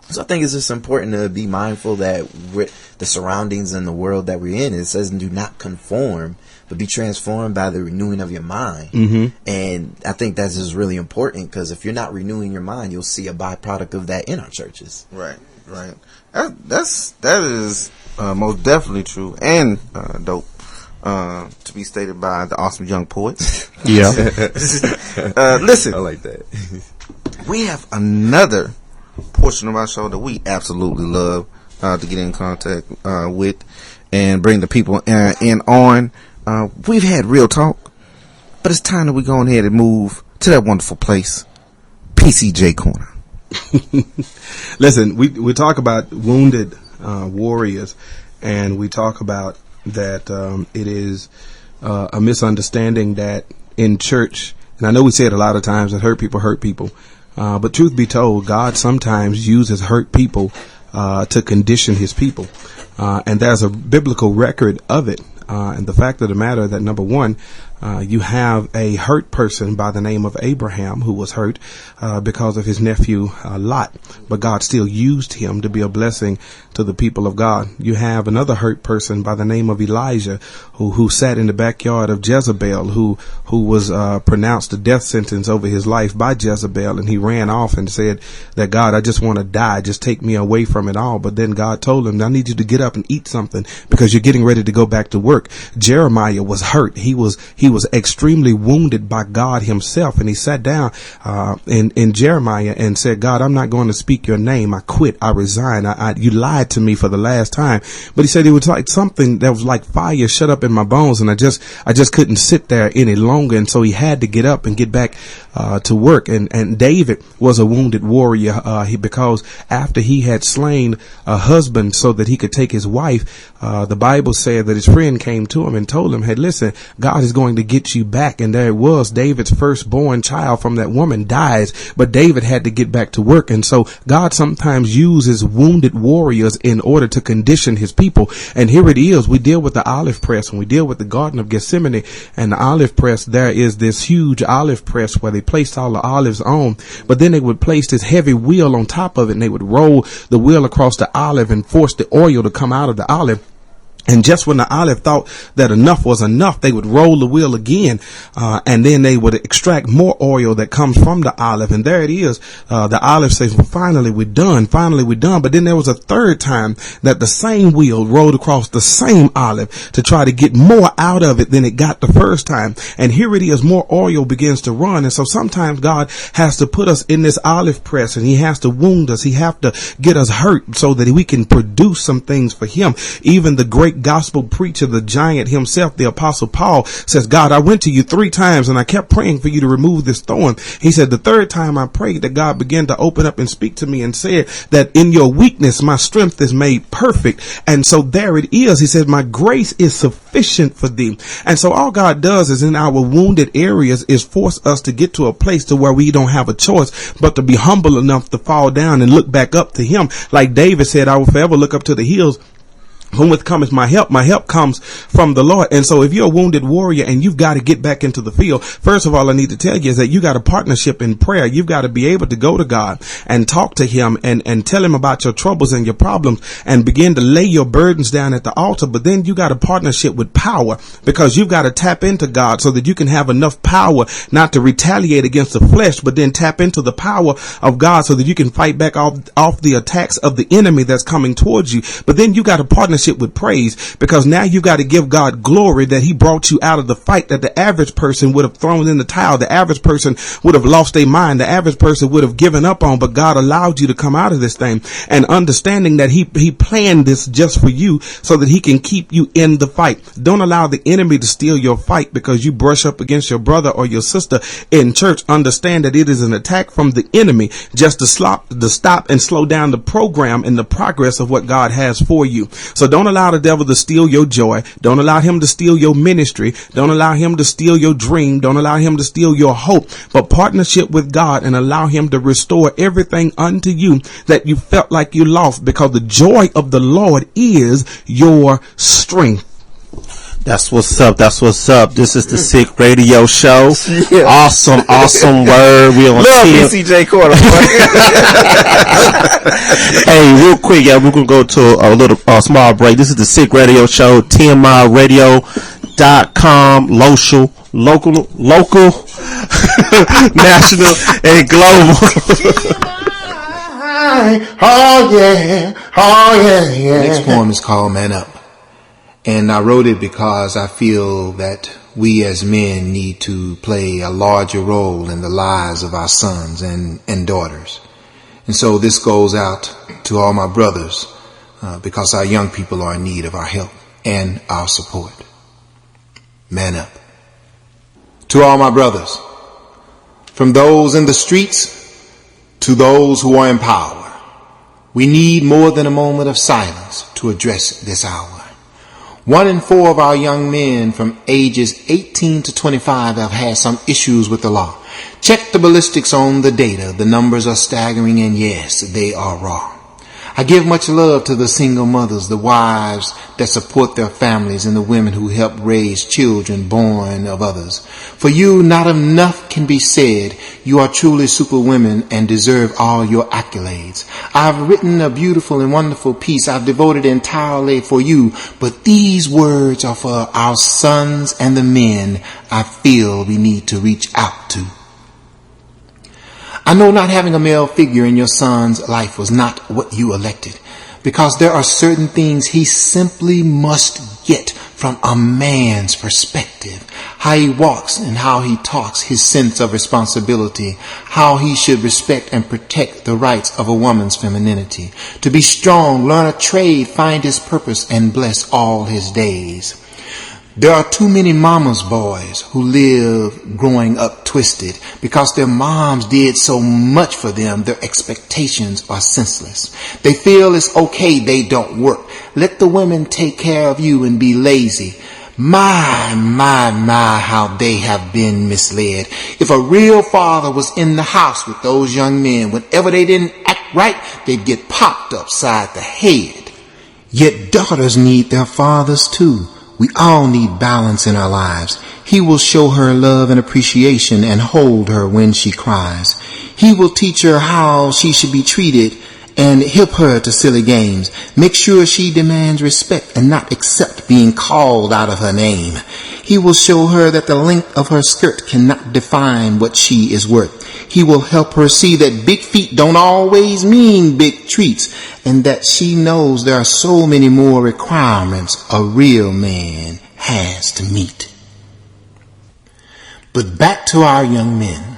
So I think it's just important to be mindful that the surroundings and the world that we're in, it says do not conform, but be transformed by the renewing of your mind. And I think that's just really important, because if you're not renewing your mind, you'll see a byproduct of that in our churches. Right. That is most definitely true and dope. To be stated by the awesome young poet. Yeah. Listen, I like that. we have another portion of our show that we absolutely love to get in contact with and bring the people in on. We've had real talk, but it's time that we go ahead and move to that wonderful place, PCJ Corner. Listen, we talk about wounded warriors, and we talk about that it is a misunderstanding that in church, and I know we say it a lot of times, that hurt people, but truth be told, God sometimes uses hurt people to condition his people, and there's a biblical record of it. And the fact of the matter that, number one, you have a hurt person by the name of Abraham who was hurt because of his nephew Lot, but God still used him to be a blessing to the people of God. You have another hurt person by the name of Elijah who sat in the backyard of Jezebel, who was pronounced a death sentence over his life by Jezebel, and he ran off and said that, God, I just want to die, just take me away from it all. But then God told him, I need you to get up and eat something because you're getting ready to go back to work. Jeremiah was hurt. He was extremely wounded by God himself, and he sat down in Jeremiah and said, God, I'm not going to speak your name. I quit. I resign. You lied to me for the last time. But he said it was like something that was like fire shut up in my bones, and I just couldn't sit there any longer. And so he had to get up and get back to work. And David was a wounded warrior because after he had slain a husband so that he could take his wife, the Bible said that his friend came to him and told him, hey, listen, God is going to get you back. And there it was, David's firstborn child from that woman dies, but David had to get back to work. And so God sometimes uses wounded warriors in order to condition his people. And here it is, we deal with the olive press, and we deal with the Garden of Gethsemane, and the olive press, there is this huge olive press where they placed all the olives on, but then they would place this heavy wheel on top of it, and they would roll the wheel across the olive and force the oil to come out of the olive. And just when the olive thought that enough was enough, they would roll the wheel again, and then they would extract more oil that comes from the olive. And there it is. The olive says, well, finally we're done. But then there was a third time that the same wheel rolled across the same olive to try to get more out of it than it got the first time. And here it is, more oil begins to run. And so sometimes God has to put us in this olive press, and he has to wound us. He has to get us hurt so that we can produce some things for him. Even the great great gospel preacher, the giant himself, the apostle Paul, says, God, I went to you 3 times and I kept praying for you to remove this thorn. He said, the 3rd time I prayed, that God began to open up and speak to me and said that in your weakness, my strength is made perfect. And so there it is. He said, my grace is sufficient for thee. And so all God does is in our wounded areas is force us to get to a place to where we don't have a choice but to be humble enough to fall down and look back up to him. Like David said, I will forever look up to the hills. From whence cometh my help? My help comes from the Lord. And so if you're a wounded warrior and you've got to get back into the field, first of all, I need to tell you is that you got a partnership in prayer. You've got to be able to go to God and talk to him and tell him about your troubles and your problems and begin to lay your burdens down at the altar. But then you got a partnership with power, because you've got to tap into God so that you can have enough power not to retaliate against the flesh, but then tap into the power of God so that you can fight back off the attacks of the enemy that's coming towards you. But then you got a partnership with praise, because now you got to give God glory that he brought you out of the fight that the average person would have thrown in the towel. The average person would have lost their mind. The average person would have given up on, but God allowed you to come out of this thing, and understanding that he planned this just for you so that he can keep you in the fight. Don't allow the enemy to steal your fight because you brush up against your brother or your sister in church. Understand that it is an attack from the enemy just to stop and slow down the program and the progress of what God has for you. So don't allow the devil to steal your joy. Don't allow him to steal your ministry. Don't allow him to steal your dream. Don't allow him to steal your hope, but partnership with God and allow him to restore everything unto you that you felt like you lost, because the joy of the Lord is your strength. That's what's up. That's what's up. This is the Sick Radio Show. Yeah. Awesome word. We on love PCJ Quarter. Hey, real quick, y'all, we're gonna go to a little small break. This is the Sick Radio Show. TMIRadio.com. Local, national, and global. Oh yeah. Next poem is called Man Up. And I wrote it because I feel that we as men need to play a larger role in the lives of our sons and daughters. And so this goes out to all my brothers, because our young people are in need of our help and our support. Man up. To all my brothers, from those in the streets to those who are in power, we need more than a moment of silence to address this hour. 1 in 4 of our young men from ages 18 to 25 have had some issues with the law. Check the ballistics on the data. The numbers are staggering, and yes, they are wrong. I give much love to the single mothers, the wives that support their families, and the women who help raise children born of others. For you, not enough can be said. You are truly superwomen and deserve all your accolades. I've written a beautiful and wonderful piece I've devoted entirely for you, but these words are for our sons and the men I feel we need to reach out to. I know not having a male figure in your son's life was not what you elected, because there are certain things he simply must get from a man's perspective. How he walks and how he talks, his sense of responsibility, how he should respect and protect the rights of a woman's femininity. To be strong, learn a trade, find his purpose, and bless all his days. There are too many mama's boys who live growing up twisted because their moms did so much for them. Their expectations are senseless. They feel it's okay they don't work. Let the women take care of you and be lazy. My, how they have been misled. If a real father was in the house with those young men, whenever they didn't act right, they'd get popped upside the head. Yet daughters need their fathers too. We all need balance in our lives. He will show her love and appreciation and hold her when she cries. He will teach her how she should be treated and help her to silly games. Make sure she demands respect and not accept being called out of her name. He will show her that the length of her skirt cannot define what she is worth. He will help her see that big feet don't always mean big treats, and that she knows there are so many more requirements a real man has to meet. But back to our young men,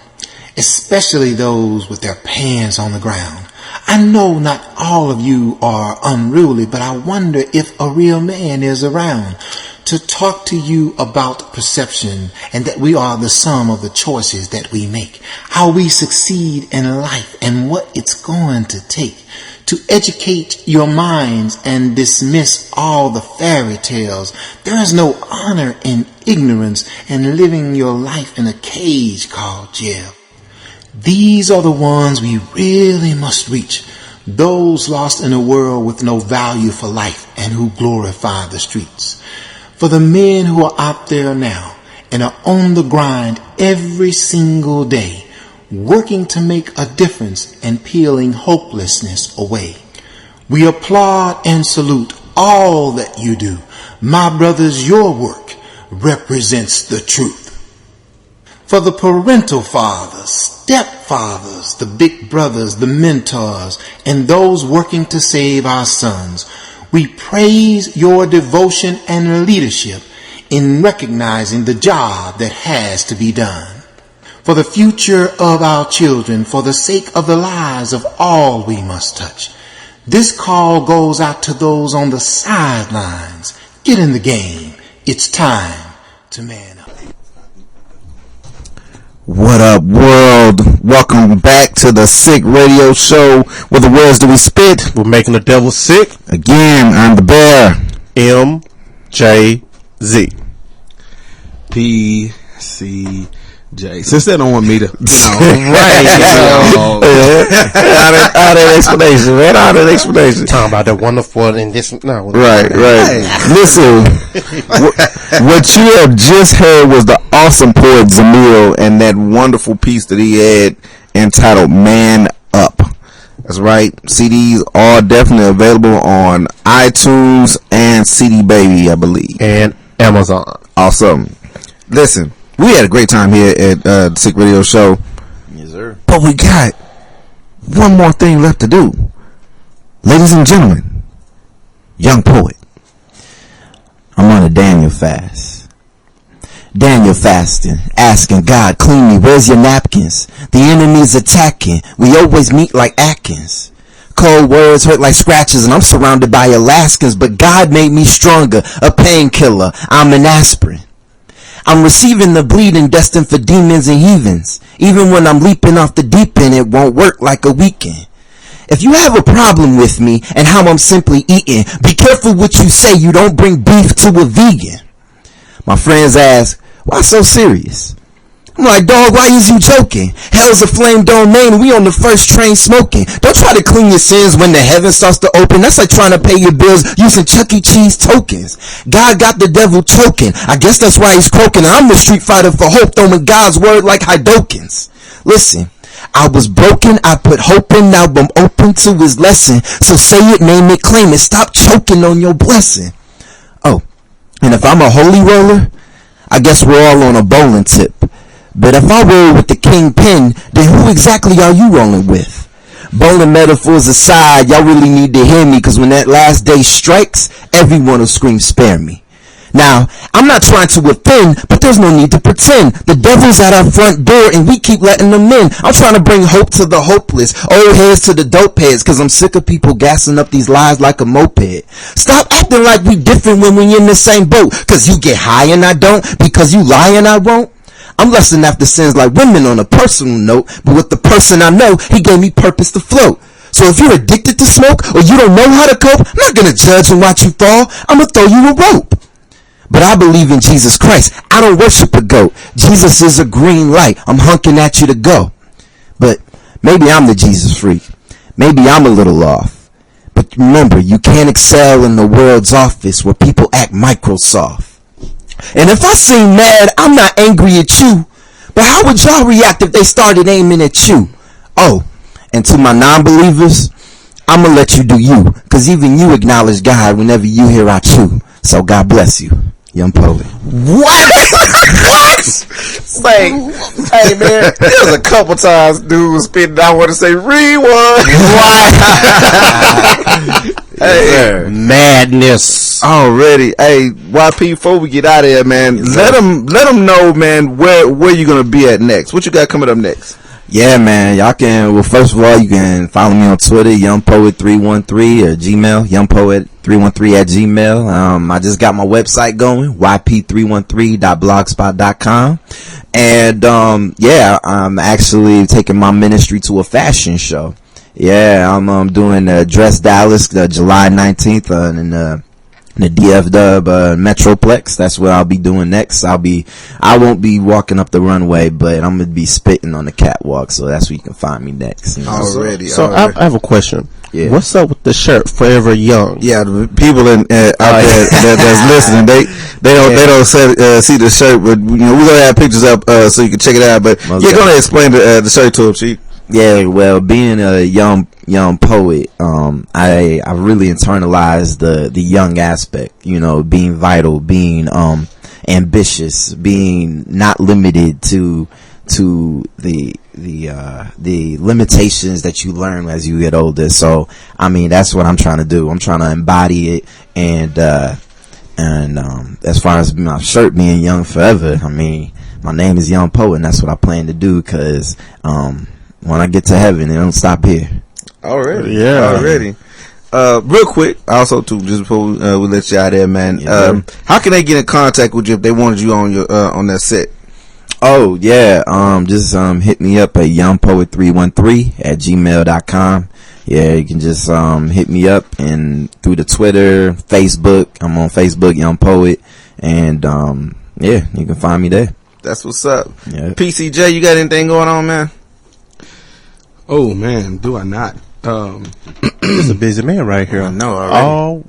especially those with their pants on the ground. I know not all of you are unruly, but I wonder if a real man is around to talk to you about perception and that we are the sum of the choices that we make, how we succeed in life and what it's going to take to educate your minds and dismiss all the fairy tales. There is no honor in ignorance and living your life in a cage called jail. These are the ones we really must reach, those lost in a world with no value for life and who glorify the streets. For the men who are out there now and are on the grind every single day, working to make a difference and peeling hopelessness away. We applaud and salute all that you do. My brothers, your work represents the truth. For the parental fathers, stepfathers, the big brothers, the mentors, and those working to save our sons, we praise your devotion and leadership in recognizing the job that has to be done. For the future of our children, for the sake of the lives of all we must touch, this call goes out to those on the sidelines. Get in the game. It's time to man up. What up, world? Welcome back to the Sick Radio Show. Where the words do we spit? We're making the devil sick. Again, I'm the bear. MJZ. PCJ. Since they don't want me to, Right. All that explanation, man. All that explanation. Talking about the wonderful and this. No. Right. Listen, what you have just heard was the awesome poet Zamil and that wonderful piece that he had entitled Man Up. That's right. CDs are definitely available on iTunes and CD Baby, I believe. And Amazon. Awesome. Listen, we had a great time here at the Sick Radio Show. Yes, sir. But we got one more thing left to do. Ladies and gentlemen, young poet. I'm on a Daniel fast. Daniel fasting, asking God, clean me, where's your napkins? The enemy's attacking, we always meet like Atkins. Cold words hurt like scratches and I'm surrounded by Alaskans, but God made me stronger, a painkiller, I'm an aspirin. I'm receiving the bleeding destined for demons and heathens. Even when I'm leaping off the deep end, it won't work like a weekend. If you have a problem with me and how I'm simply eating, be careful what you say, you don't bring beef to a vegan. My friends ask, why so serious? I'm like, dog, why is you joking? Hell's a flame domain, we on the first train smoking. Don't try to clean your sins when the heaven starts to open. That's like trying to pay your bills using Chuck E. Cheese tokens. God got the devil choking. I guess that's why he's croaking. I'm the street fighter for hope, throwing God's word like Hadokens. Listen, I was broken, I put hope in, now I'm open to his lesson. So say it, name it, claim it, stop choking on your blessing. Oh, and if I'm a holy roller, I guess we're all on a bowling tip. But if I roll with the kingpin, then who exactly are you rolling with? Bowling metaphors aside, y'all really need to hear me, cause when that last day strikes, everyone will scream, spare me. Now, I'm not trying to offend, but there's no need to pretend. The devil's at our front door and we keep letting them in. I'm trying to bring hope to the hopeless, old heads to the dope heads, cause I'm sick of people gassing up these lies like a moped. Stop acting like we different when we in the same boat, cause you get high and I don't, because you lie and I won't. I'm lusting after sins like women on a personal note, but with the person I know, he gave me purpose to float. So if you're addicted to smoke or you don't know how to cope, I'm not gonna judge and watch you fall. I'm gonna throw you a rope. But I believe in Jesus Christ. I don't worship a goat. Jesus is a green light. I'm hunking at you to go. But maybe I'm the Jesus freak. Maybe I'm a little off. But remember, you can't excel in the world's office where people act Microsoft. And if I seem mad, I'm not angry at you. But how would y'all react if they started aiming at you? Oh, and to my non-believers, I'm going to let you do you. Because even you acknowledge God whenever you hear I chew. So God bless you, young poet. What? Like, hey man, there's a couple times dude was spitting, I want to say rewind. Hey, madness already. Hey, YP, before we get out of here, man, let them know, man, where you gonna be at next. What you got coming up next? Yeah, man. Y'all can. Well, first of all, you can follow me on Twitter, YoungPoet313 or Gmail, YoungPoet313 @gmail. I just got my website going, yp313.blogspot.com, and yeah, I'm actually taking my ministry to a fashion show. Yeah, I'm doing Dress Dallas, July 19th, in the DF Dub Metroplex. That's what I'll be doing next. I won't be walking up the runway, but I'm gonna be spitting on the catwalk, so that's where you can find me next. You know? Already. So I have a question. Yeah. What's up with the shirt Forever Young? Yeah, the people out there that's listening, they don't see the shirt, but we're gonna have pictures up so you can check it out. But Most you're gonna explain the shirt to them, Chief. Yeah, well, being a young poet, I really internalized the young aspect, being vital, being ambitious, being not limited to the limitations that you learn as you get older. So I mean, that's what I'm trying to do. I'm trying to embody it, and as far as my shirt being young forever, I mean, my name is Young Poet, and that's what I plan to do, because when I get to heaven, it don't stop here. Already. Yeah. Real quick, also too, just before we let you out there, man. Yeah, how can they get in contact with you if they wanted you on your on that set? Oh yeah, just hit me up at youngpoet313 @gmail.com. Yeah, you can just hit me up, and through the Twitter, Facebook. I'm on Facebook, Young Poet, and yeah, you can find me there. That's what's up. Yeah. PCJ, you got anything going on, man? Oh man, do I not? He's a busy man right here. I know already. Oh,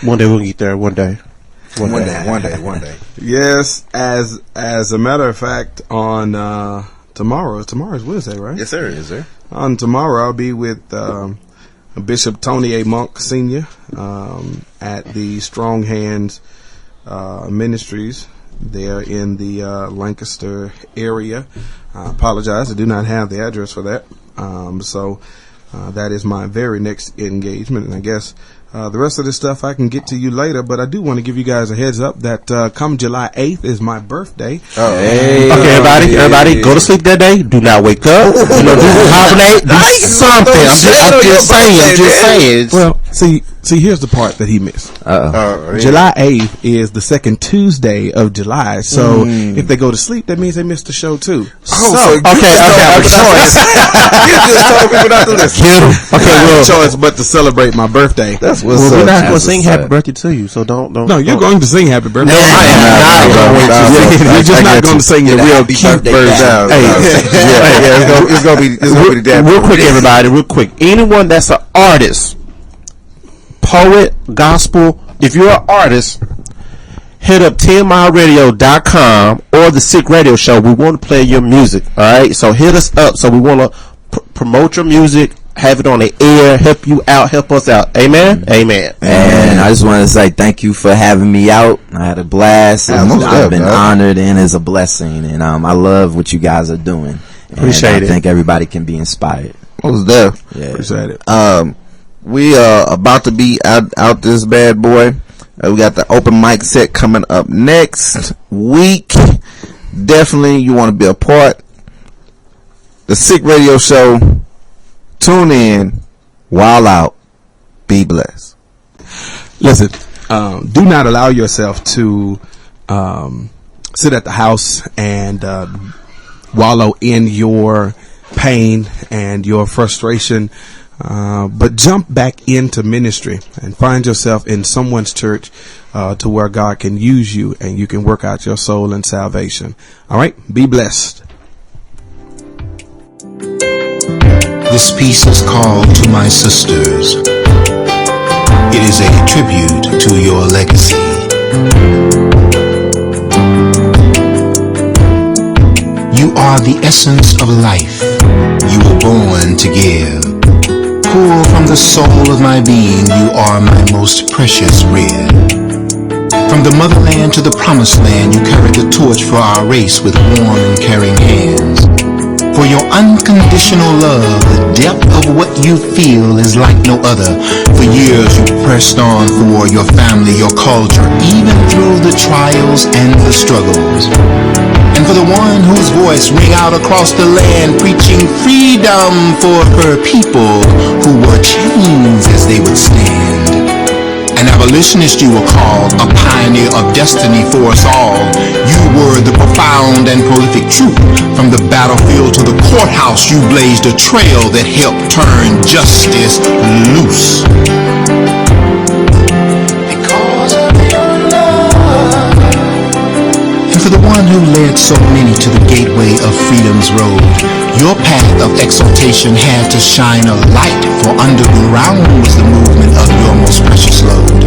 one day we'll get there. One day. One day. Yes, as a matter of fact, on tomorrow's Wednesday, right? Yes, sir. Yes, sir. On tomorrow, I'll be with Bishop Tony A. Monk Sr. At the Strong Hands Ministries there in the Lancaster area. I apologize, I do not have the address for that. So that is my very next engagement, and I guess the rest of this stuff I can get to you later, but I do want to give you guys a heads up that come July 8th is my birthday. Oh, Okay, everybody, go to sleep that day. Do not wake up. Do hibernate. Do something. I'm just saying. Well, see, here's the part that he missed. July 8th is the second Tuesday of July, so if they go to sleep, that means they missed the show too. Okay. You just told people not to listen. Okay, well, choice but to celebrate my birthday. That's what's Well, we're up. not going to That's sing what's happy up. birthday to you, so don't. No, you're going to sing happy birthday. You're just not going to sing your real cute version. It's gonna be that. Real quick, everybody. Real quick. Anyone that's an artist, poet, gospel. If you're an artist, hit up 10mileradio.com or the Sick Radio Show. We want to play your music. All right. So hit us up. So we want to promote your music. Have it on the air, help you out, help us out. Amen? Amen. And I just want to say thank you for having me out. I had a blast. I've been honored, and it's a blessing. And I love what you guys are doing. Appreciate it. I think everybody can be inspired. What was that? Yeah. Appreciate it. We are about to be out this bad boy. We got the open mic set coming up next week. Definitely, you want to be a part. The Sick Radio Show. Tune in, while out, be blessed. Listen, do not allow yourself to sit at the house and wallow in your pain and your frustration, but jump back into ministry and find yourself in someone's church to where God can use you and you can work out your soul and salvation. All right, be blessed. This piece is called To My Sisters. It is a tribute to your legacy. You are the essence of life. You were born to give. Pour from the soul of my being, you are my most precious rib. From the motherland to the promised land, you carry the torch for our race with warm and caring hands. For your unconditional love, the depth of what you feel is like no other. For years you pressed on for your family, your culture, even through the trials and the struggles. And And for the one whose voice ring out across the land, preaching freedom for her people who wore chains as they would stand. An abolitionist you were called, a pioneer of destiny for us all. You were the profound and prolific truth. From the battlefield to the courthouse, you blazed a trail that helped turn justice loose. Because of your love. And for the one who led so many to the gateway of freedom's road, your path of exaltation had to shine a light, for underground was the movement of your most precious load.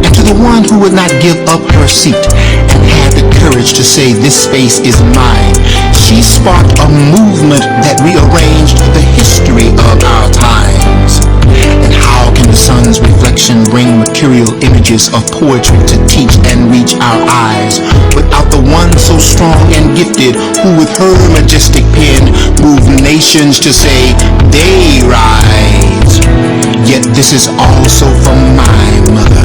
And to the one who would not give up her seat and had the courage to say, this space is mine, she sparked a movement that rearranged the history of our times. And how can the sun's reflection bring material images of poetry to teach and reach our eyes without the one so strong and gifted who with her majestic pen moved nations to say they rise? Yet this is also from my mother,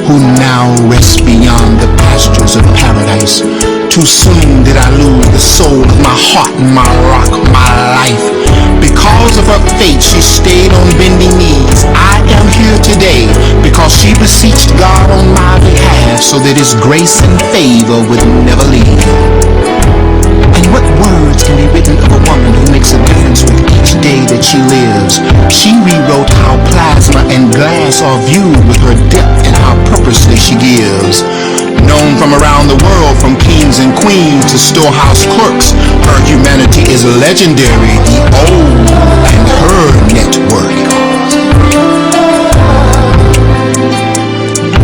who now rests beyond the pastures of paradise. Too soon did I lose the soul of my heart, my rock, my life. Because of her fate, she stayed on bending knees. I am here today because she beseeched God on my behalf, so that his grace and favor would never leave. And what words can be written of a woman who makes a difference with each day that she lives? She rewrote how plasma and glass are viewed with her depth and how purposely she gives. Known from around the world, from kings and queens to storehouse clerks, her humanity is legendary, the old and her network.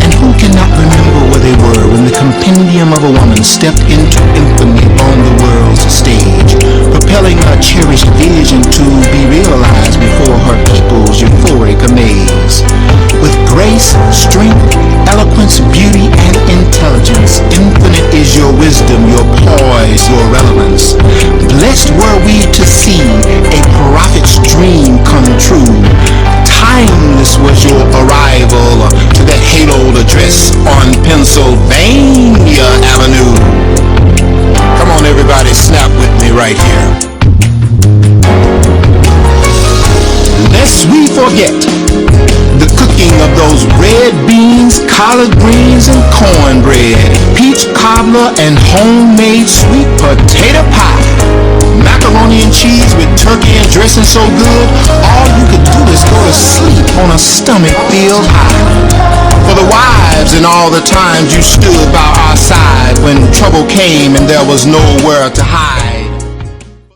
And who cannot remember where they were when the compendium of a woman stepped into infamy on the world's stage, propelling a cherished vision to be realized before her people's euphoric amaze. With grace, strength, eloquence, beauty, and intelligence, infinite is your wisdom, your poise, your relevance. Blessed were we to see a prophet's dream come true. Timeless was your arrival to that haloed address on Pennsylvania Avenue. Come on, everybody, snap with me right here. Lest we forget the cooking of those red beans, collard greens, and cornbread, peach cobbler, and homemade sweet potato pie, macaroni and cheese with turkey and dressing so good, all you could do is go to sleep on a stomach filled high. For the wives and all the times you stood by our side when trouble came and there was nowhere to hide.